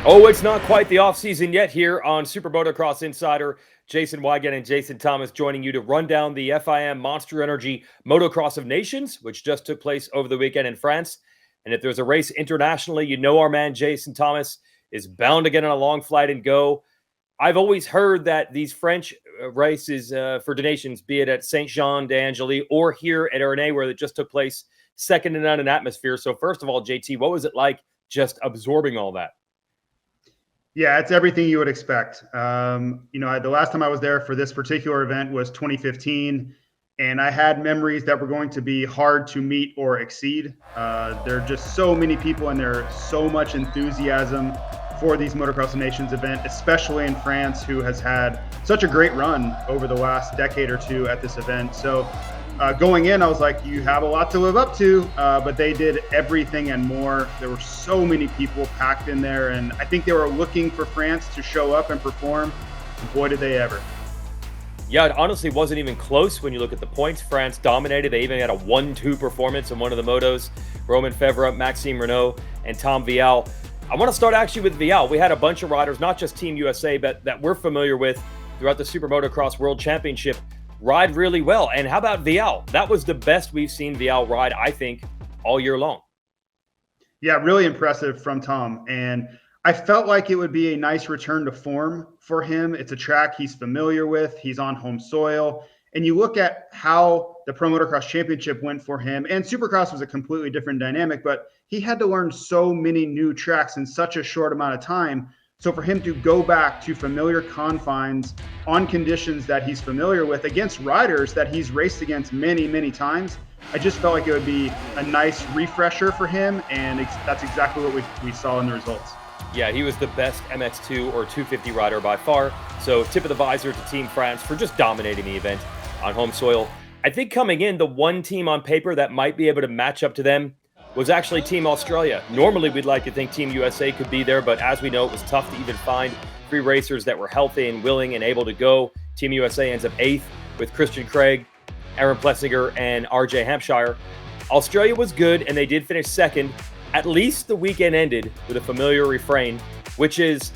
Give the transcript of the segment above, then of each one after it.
Oh, it's not quite the offseason yet here on SuperMotocross Insider. Jason Wygant and Jason Thomas joining you to run down the FIM Monster Energy Motocross of Nations, which just took place over the weekend in France. And if there's a race internationally, you know our man Jason Thomas is bound to get on a long flight and go. I've always heard that these French races for the nations, be it at Saint-Jean-d'Angely or here at Ernee, where it just took place, second to none in atmosphere. So first of all, JT, what was it like just absorbing all that? Yeah, it's everything you would expect. The last time I was there for this particular event was 2015, and I had memories that were going to be hard to meet or exceed. There are just so many people, and there's so much enthusiasm for these Motocross of Nations event, especially in France, who has had such a great run over the last decade or two at this event. So going in, I was like, you have a lot to live up to, but they did everything and more. There were so many people packed in there, and I think they were looking for France to show up and perform. And boy, did they ever. Yeah, it honestly wasn't even close when you look at the points. France dominated. They even had a 1-2 performance in one of the motos. Romain Fevre, Maxime Renault, and Tom Vialle. I want to start actually with Vialle. We had a bunch of riders, not just Team USA, but that we're familiar with throughout the Super Motocross World Championship, ride really well. And how about Vialle? That was the best we've seen Vialle ride, I think, all year long. Yeah, really impressive from Tom. And I felt like it would be a nice return to form for him. It's a track he's familiar with. He's on home soil. And you look at how the Pro Motocross Championship went for him, and Supercross was a completely different dynamic, but he had to learn so many new tracks in such a short amount of time. So for him to go back to familiar confines on conditions that he's familiar with against riders that he's raced against many, many times, I just felt like it would be a nice refresher for him, and that's exactly what we saw in the results. Yeah, he was the best MX2 or 250 rider by far. So tip of the visor to Team France for just dominating the event on home soil. I think coming in, the one team on paper that might be able to match up to them was actually Team Australia. Normally, we'd like to think Team USA could be there, but as we know, it was tough to even find 3 racers that were healthy and willing and able to go. Team USA ends up 8th with Christian Craig, Aaron Plessinger, and RJ Hampshire. Australia was good, and they did finish 2nd. At least the weekend ended with a familiar refrain, which is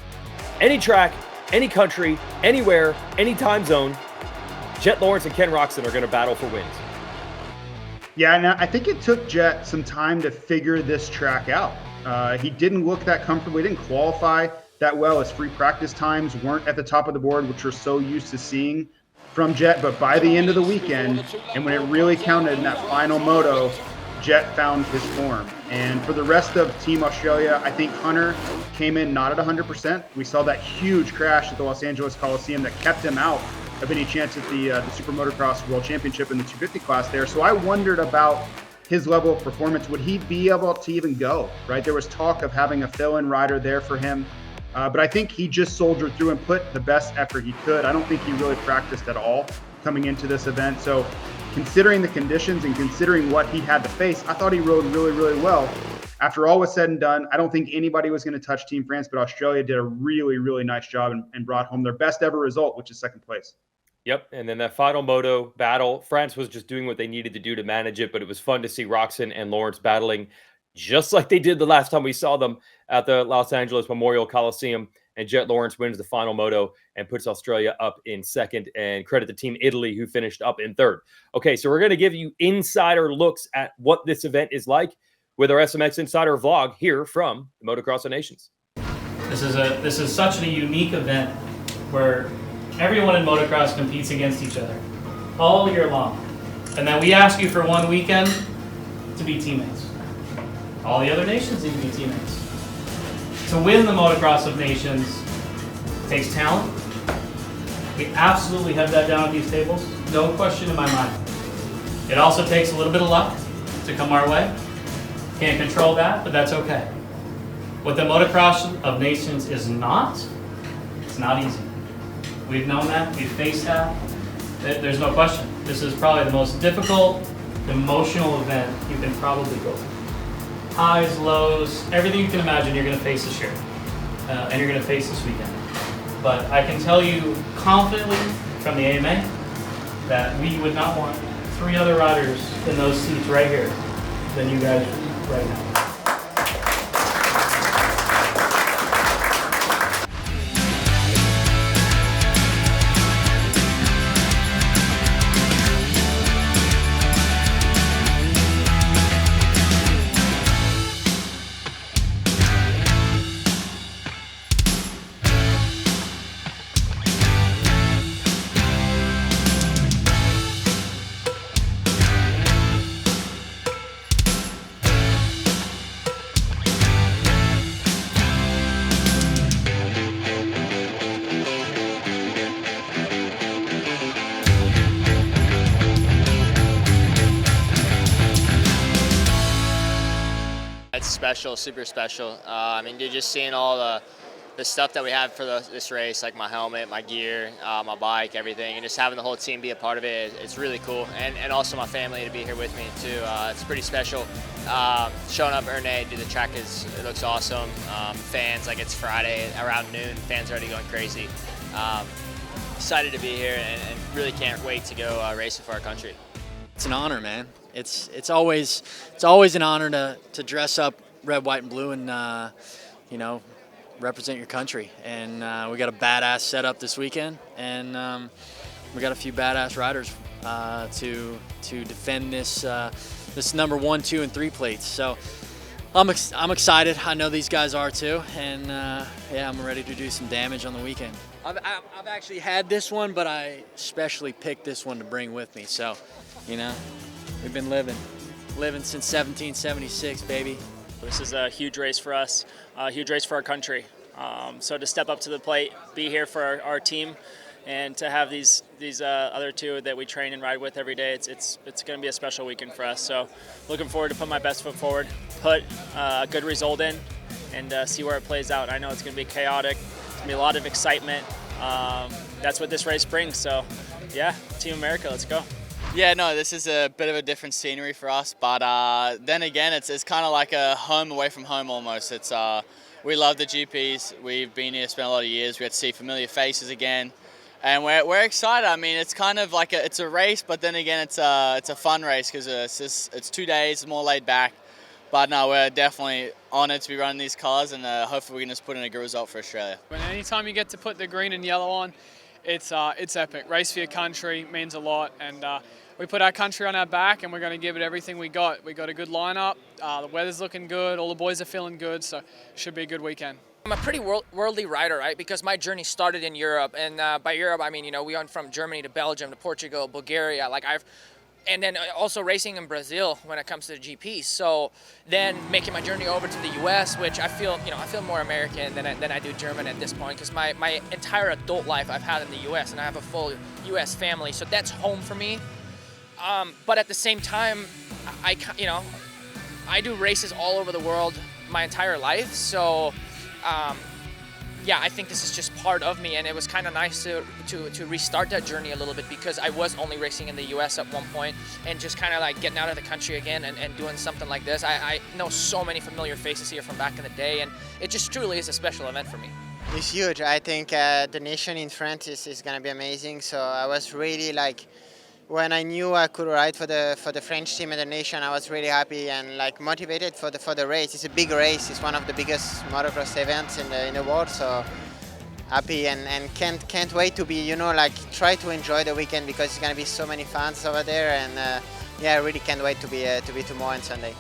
any track, any country, anywhere, any time zone, Jett Lawrence and Ken Roczen are going to battle for wins. Yeah, and I think it took Jett some time to figure this track out. He didn't look that comfortable. He didn't qualify that well. His free practice times weren't at the top of the board, which we're so used to seeing from Jett. But by the end of the weekend, and when it really counted in that final moto, Jett found his form. And for the rest of Team Australia, I think Hunter came in not at 100%. We saw that huge crash at the Los Angeles Coliseum that kept him out of any chance at the Super Motocross World Championship in the 250 class there. So I wondered about his level of performance. Would he be able to even go, right? There was talk of having a fill-in rider there for him. But I think he just soldiered through and put the best effort he could. I don't think he really practiced at all coming into this event. So considering the conditions and considering what he had to face, I thought he rode really, really well. After all was said and done, I don't think anybody was going to touch Team France, but Australia did a really, really nice job and brought home their best ever result, which is 2nd place. Yep, and then that final moto battle, France was just doing what they needed to do to manage it, but it was fun to see Roczen and Lawrence battling just like they did the last time we saw them at the Los Angeles Memorial Coliseum. And Jett Lawrence wins the final moto and puts Australia up in 2nd. And credit to Team Italy, who finished up in 3rd. Okay, so we're going to give you insider looks at what this event is like with our SMX Insider vlog here from the Motocross of Nations. This is such a unique event where everyone in motocross competes against each other all year long. And then we ask you for one weekend to be teammates. All the other nations need to be teammates. To win the Motocross of Nations takes talent. We absolutely have that down at these tables. No question in my mind. It also takes a little bit of luck to come our way. Can't control that, but that's okay. What the Motocross of Nations is not, it's not easy. We've known that, we've faced that. There's no question. This is probably the most difficult, emotional event you can probably go through. Highs, lows, everything you can imagine you're going to face this year. And you're going to face this weekend. But I can tell you confidently from the AMA that we would not want 3 other riders in those seats right here than you guys right now. special, super special. I mean, dude, just seeing all the stuff that we have for this race, like my helmet, my gear, my bike, everything, and just having the whole team be a part of it, it's really cool. And also my family to be here with me too. It's pretty special. Showing up Ernee, dude, the track it looks awesome. Fans, like it's Friday around noon, fans are already going crazy. Excited to be here and really can't wait to go racing for our country. It's an honor, man. It's always an honor to dress up red, white, and blue and you know, represent your country. And we got a badass setup this weekend, and we got a few badass riders to defend this this number 1, 2, and 3 plates. So I'm excited. I know these guys are too, and yeah, I'm ready to do some damage on the weekend. I've actually had this one, but I specially picked this one to bring with me. So, you know, we've been living since 1776, baby. This is a huge race for us, a huge race for our country. So to step up to the plate, be here for our team, and to have these other two that we train and ride with every day, it's going to be a special weekend for us. So looking forward to put my best foot forward, put a good result in, and see where it plays out. I know it's going to be chaotic. It's going to be a lot of excitement. That's what this race brings. So yeah, Team America, let's go. Yeah, no, this is a bit of a different scenery for us, but then again, it's kind of like a home away from home almost. It's we love the GPs. We've been here, spent a lot of years. We had to see familiar faces again, and we're excited. I mean, it's kind of like it's a race, but then again, it's a fun race because it's 2 days, more laid back. But no, we're definitely honoured to be running these cars, and hopefully we can just put in a good result for Australia. When anytime you get to put the green and yellow on, it's epic. Race for your country means a lot, and we put our country on our back, and we're going to give it everything we got. We got a good lineup. The weather's looking good. All the boys are feeling good, so should be a good weekend. I'm a pretty worldly rider, right? Because my journey started in Europe, and by Europe I mean, you know, we went from Germany to Belgium to Portugal, Bulgaria. And then also racing in Brazil when it comes to the GPs. So then making my journey over to the U.S., which I feel more American than I do German at this point, because my entire adult life I've had in the U.S. and I have a full U.S. family, so that's home for me. But at the same time, I do races all over the world my entire life. So yeah, I think this is just part of me, and it was kind of nice to restart that journey a little bit, because I was only racing in the U.S. at one point, and just kind of like getting out of the country again and doing something like this. I know so many familiar faces here from back in the day, and it just truly is a special event for me. It's huge. I think the nation in France is going to be amazing. So I was really when I knew I could ride for the French team and the nation, I was really happy and motivated for the race. It's a big race. It's one of the biggest motocross events in the world. So happy and can't wait to be try to enjoy the weekend, because it's gonna be so many fans over there, and yeah, I really can't wait to be tomorrow and Sunday.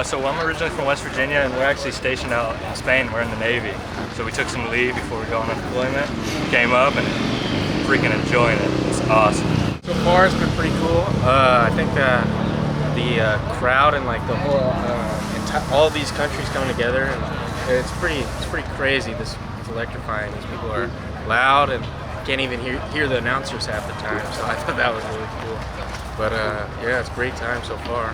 So I'm originally from West Virginia, and we're actually stationed out in Spain. We're in the Navy. So we took some leave before we go on deployment, came up, and freaking enjoying it. It's awesome. So far, it's been pretty cool. I think the crowd and like the whole, all of these countries coming together, and it's pretty crazy. It's electrifying. These people are loud and can't even hear the announcers half the time. So I thought that was really cool. But yeah, it's a great time so far.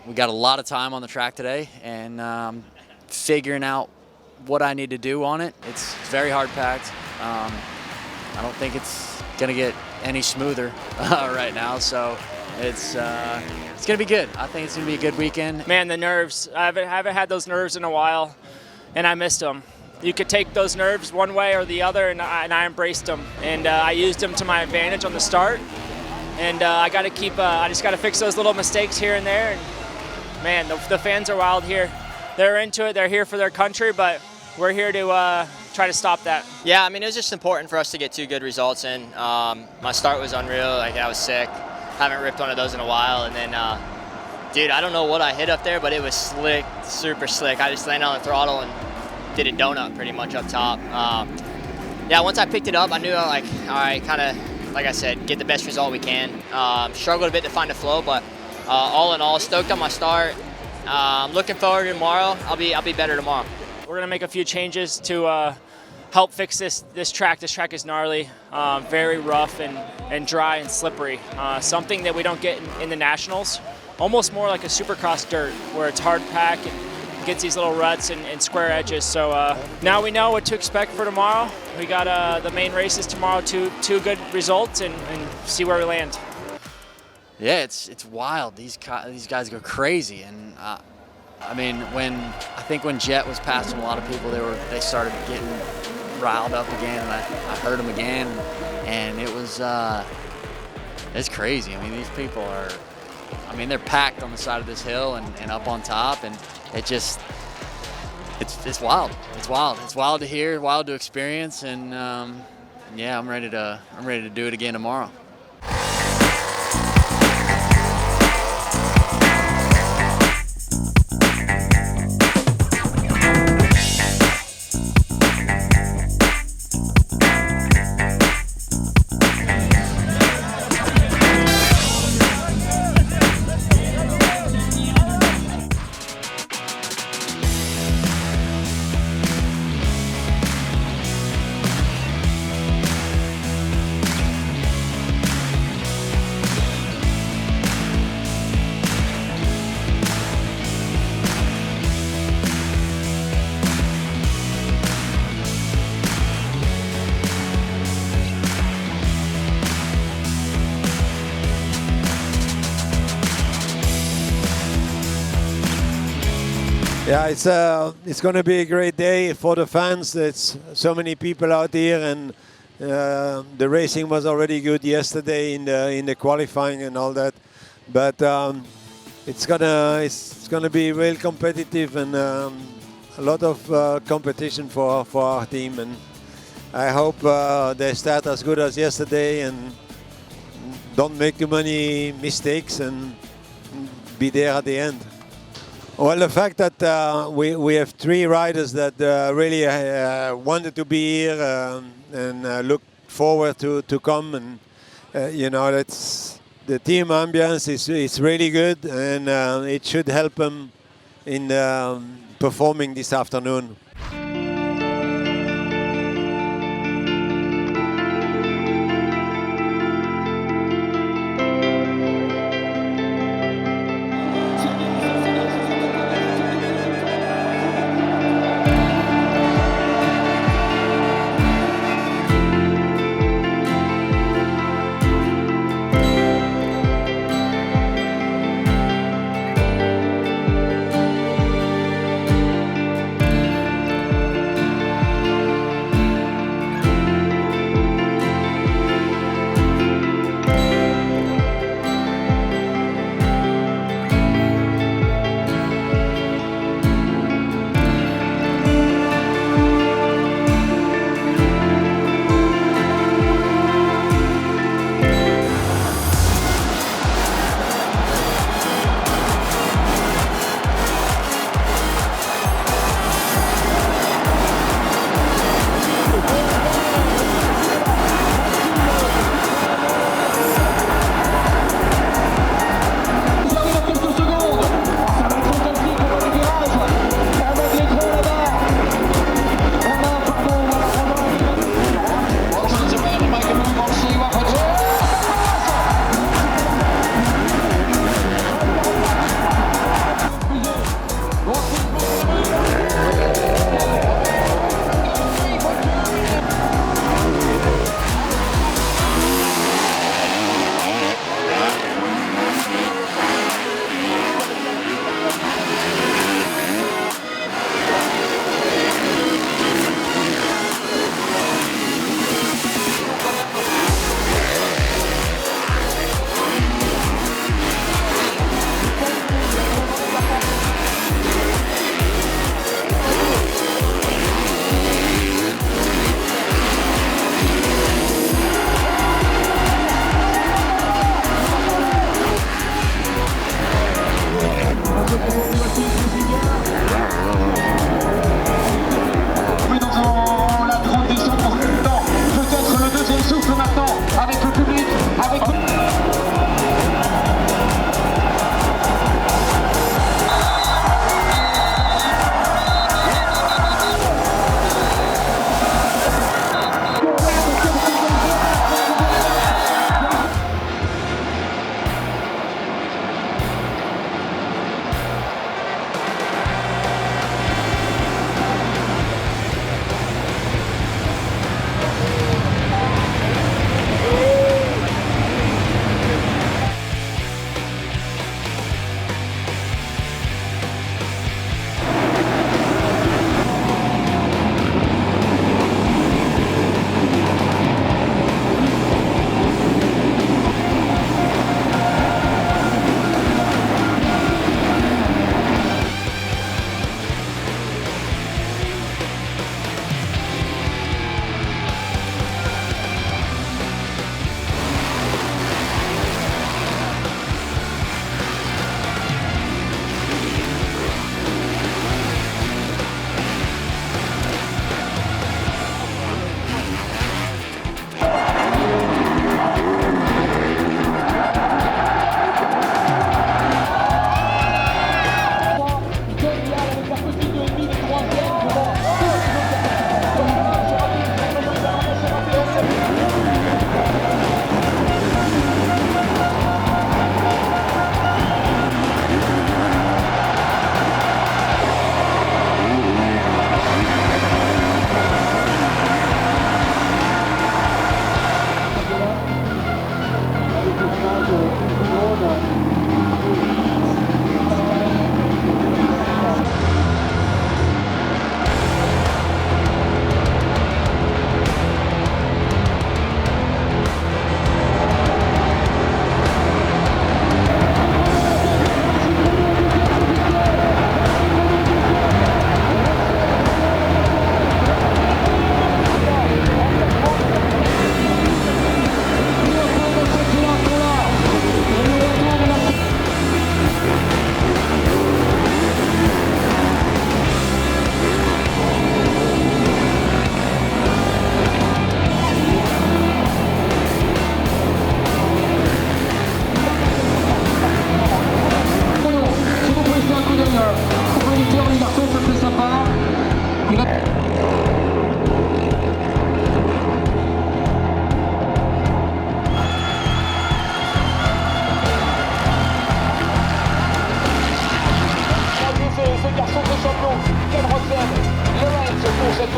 We got a lot of time on the track today, and figuring out what I need to do on it. It's very hard packed. I don't think it's gonna get any smoother right now, so it's gonna be good. I think it's gonna be a good weekend. Man, the nerves. I haven't had those nerves in a while, and I missed them. You could take those nerves one way or the other, and I embraced them, and I used them to my advantage on the start. And I got to keep. I just got to fix those little mistakes here and there. And man, the fans are wild here. They're into it. They're here for their country, but we're here to try to stop that. Yeah, I mean, it was just important for us to get 2 good results in. My start was unreal. Like, I was sick. Haven't ripped one of those in a while. And then, dude, I don't know what I hit up there, but it was slick, super slick. I just landed on the throttle and did a donut pretty much up top. Yeah, once I picked it up, I knew, like, all right, kind of, like I said, get the best result we can. Struggled a bit to find the flow, but all in all, stoked on my start. Looking forward to tomorrow. I'll be better tomorrow. We're gonna make a few changes to help fix this track. This track is gnarly, very rough and dry and slippery. Something that we don't get in the Nationals. Almost more like a Supercross dirt, where it's hard pack and gets these little ruts and square edges. So now we know what to expect for tomorrow. We got the main races tomorrow, two good results, and see where we land. Yeah, it's wild. These guys go crazy, and I mean, I think when Jett was passing a lot of people, they started getting riled up again, and I heard them again, and it was it's crazy. I mean, these people are, I mean, they're packed on the side of this hill and up on top, and it's wild. It's wild. It's wild to hear, wild to experience, and yeah, I'm ready to do it again tomorrow. Yeah, it's going to be a great day for the fans. There's so many people out here, and the racing was already good yesterday in the qualifying and all that. But it's gonna be real competitive and a lot of competition for our team. And I hope they start as good as yesterday and don't make too many mistakes and be there at the end. Well, the fact that we have 3 riders that really wanted to be here and look forward to come, and that's the team ambience is really good, and it should help them in performing this afternoon.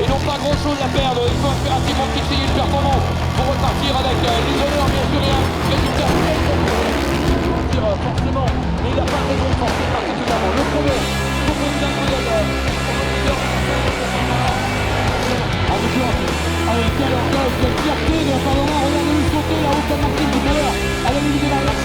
Ils n'ont pas grand chose à perdre, il faut impérativement fixer une performance pour repartir avec les honneurs bien sûr et un résultat forcément, mais il n'a pas de récompense particulièrement. Le premier, pour vous avec quel orgueil, quelle fierté de Pavlova, regardez-le sauter là-haut comme Martin tout à l'heure, à la limite de l'arrière.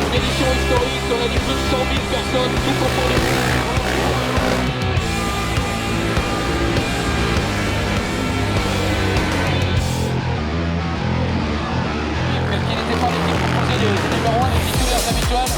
Une édition historique, on a dit plus de 100 000 personnes, tout confondu. Qui n'était pas l'équipe composée des numéros 1 des titulaires habituels.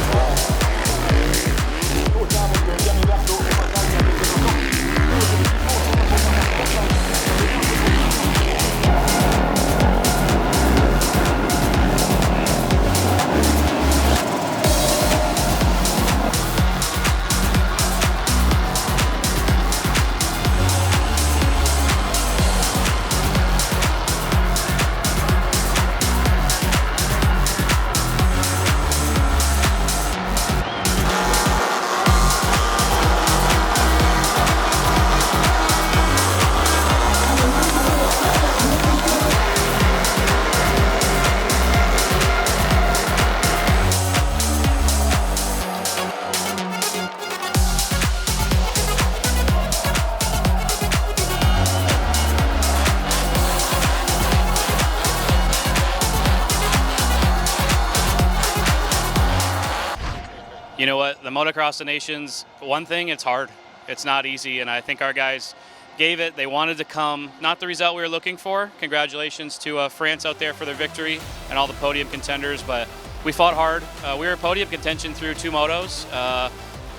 You know what, the Motocross of Nations, one thing, it's hard. It's not easy, and I think our guys gave it. They wanted to come. Not the result we were looking for. Congratulations to France out there for their victory and all the podium contenders, but we fought hard. We were podium contention through 2 motos,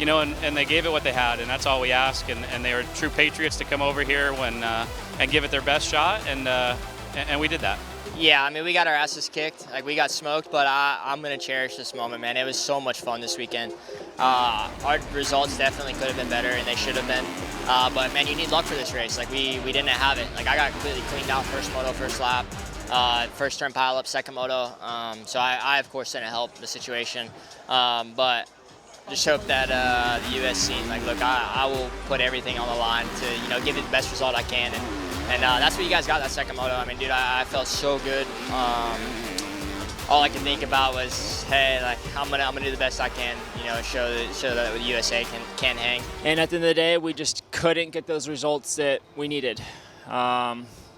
you know, and they gave it what they had, and that's all we ask, and they were true patriots to come over here and give it their best shot, and we did that. Yeah, I mean, we got our asses kicked. Like, we got smoked, but I'm going to cherish this moment, man. It was so much fun this weekend. Our results definitely could have been better, and they should have been. But, man, you need luck for this race. Like, we didn't have it. Like, I got completely cleaned out first moto, first lap, first turn pile up, second moto. So I, of course, didn't help the situation. But just hope that the U.S. scene, like, look, I will put everything on the line to, you know, give it the best result I can. And that's what you guys got that second moto. I mean, dude, I felt so good. All I could think about was, hey, like, I'm gonna do the best I can, you know, show that the USA can hang. And at the end of the day, we just couldn't get those results that we needed.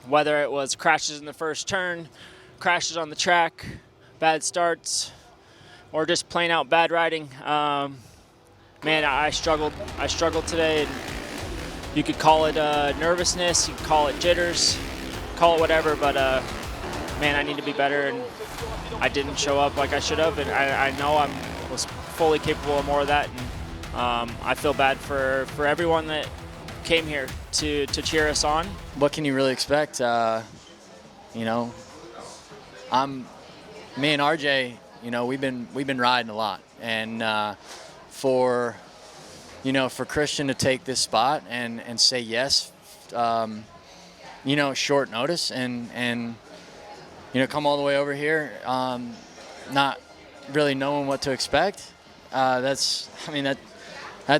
Whether it was crashes in the first turn, crashes on the track, bad starts, or just plain out bad riding. Man, I struggled today. And you could call it nervousness, you could call it jitters, call it whatever, but man, I need to be better, and I didn't show up like I should have, and I know I was fully capable of more of that, and I feel bad for everyone that came here to cheer us on. What can you really expect? You know, me and RJ, you know, we've been riding a lot, and for Christian to take this spot and say yes, you know, short notice and you know, come all the way over here, not really knowing what to expect. That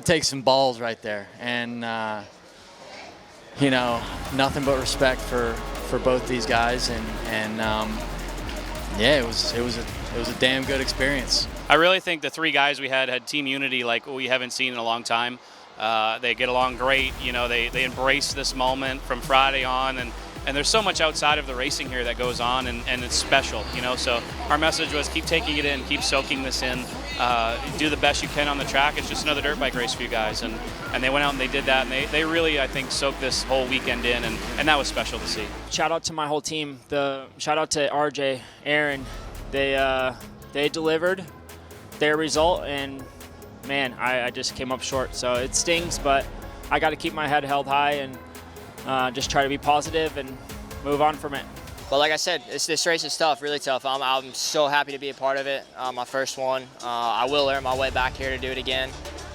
takes some balls right there, and you know, nothing but respect for both these guys, and yeah, it was a damn good experience. I really think the 3 guys we had team unity like we haven't seen in a long time. They get along great. You know, they embrace this moment from Friday on, and there's so much outside of the racing here that goes on, and it's special, you know. So our message was keep taking it in, keep soaking this in, do the best you can on the track. It's just another dirt bike race for you guys, and they went out and they did that, and they really, I think, soaked this whole weekend in, and that was special to see. Shout out to my whole team. Shout out to RJ, Aaron. They delivered their result, and man, I just came up short. So it stings, but I got to keep my head held high and just try to be positive and move on from it. But like I said, this race is tough, really tough. I'm so happy to be a part of it. My first one. I will earn my way back here to do it again,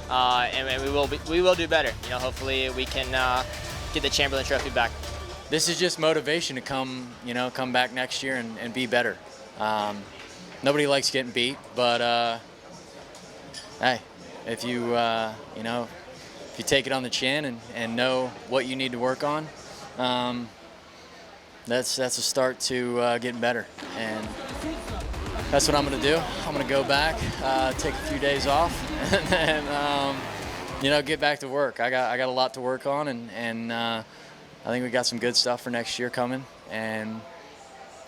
and we will do better. You know, hopefully we can get the Chamberlain Trophy back. This is just motivation to come back next year and be better. Nobody likes getting beat, but hey, if you if you take it on the chin and know what you need to work on, that's a start to getting better. And that's what I'm going to do. I'm going to go back, take a few days off, and then get back to work. I got a lot to work on, and I think we got some good stuff for next year coming. And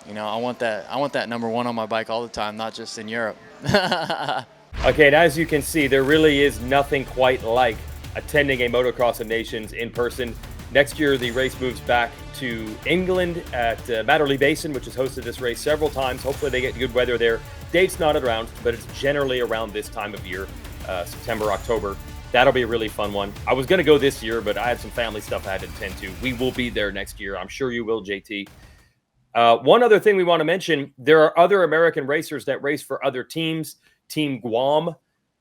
I want that number one on my bike all the time, not just in Europe. Okay, and as you can see, there really is nothing quite like attending a Motocross of Nations in person. Next year, the race moves back to England at Matterley Basin, which has hosted this race several times. Hopefully they get good weather there. Date's not around, but it's generally around this time of year, September, October. That'll be a really fun one. I was going to go this year, but I had some family stuff I had to attend to. We will be there next year. I'm sure you will, JT. One other thing we want to mention, there are other American racers that race for other teams. Team Guam,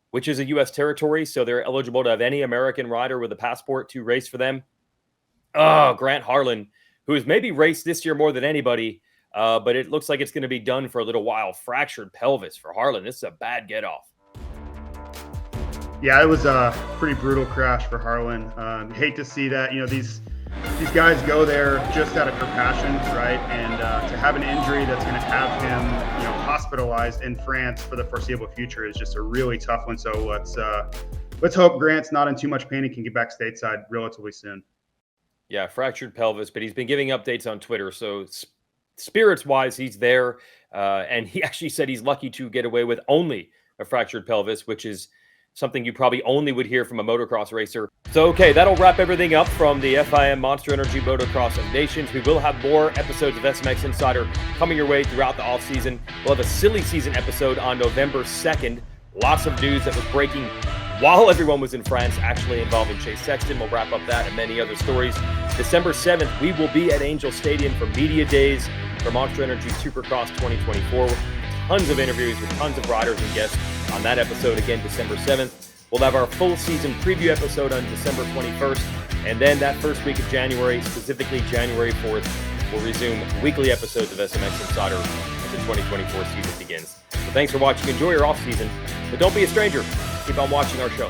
which is a U.S. territory, so they're eligible to have any American rider with a passport to race for them. Grant Harlan, who has maybe raced this year more than anybody, but it looks like it's going to be done for a little while. Fractured pelvis for Harlan. This is a bad get-off. Yeah, it was a pretty brutal crash for Harlan. Hate to see that. These guys go there just out of pure passion, right? And to have an injury that's going to have him, hospitalized in France for the foreseeable future is just a really tough one. So let's hope Grant's not in too much pain and can get back stateside relatively soon. Yeah, fractured pelvis, but he's been giving updates on Twitter. So spirits-wise, he's there. And he actually said he's lucky to get away with only a fractured pelvis, which is something you probably only would hear from a motocross racer. So, okay, that'll wrap everything up from the FIM Monster Energy Motocross of Nations. We will have more episodes of SMX Insider coming your way throughout the offseason. We'll have a silly season episode on November 2nd. Lots of news that was breaking while everyone was in France, actually involving Chase Sexton. We'll wrap up that and many other stories. December 7th, we will be at Angel Stadium for Media Days for Monster Energy Supercross 2024. Tons of interviews with tons of riders and guests on that episode, again, December 7th. We'll have our full season preview episode on December 21st. And then that first week of January, specifically January 4th, we'll resume weekly episodes of SMX Insider as the 2024 season begins. So thanks for watching. Enjoy your off season, but don't be a stranger. Keep on watching our show.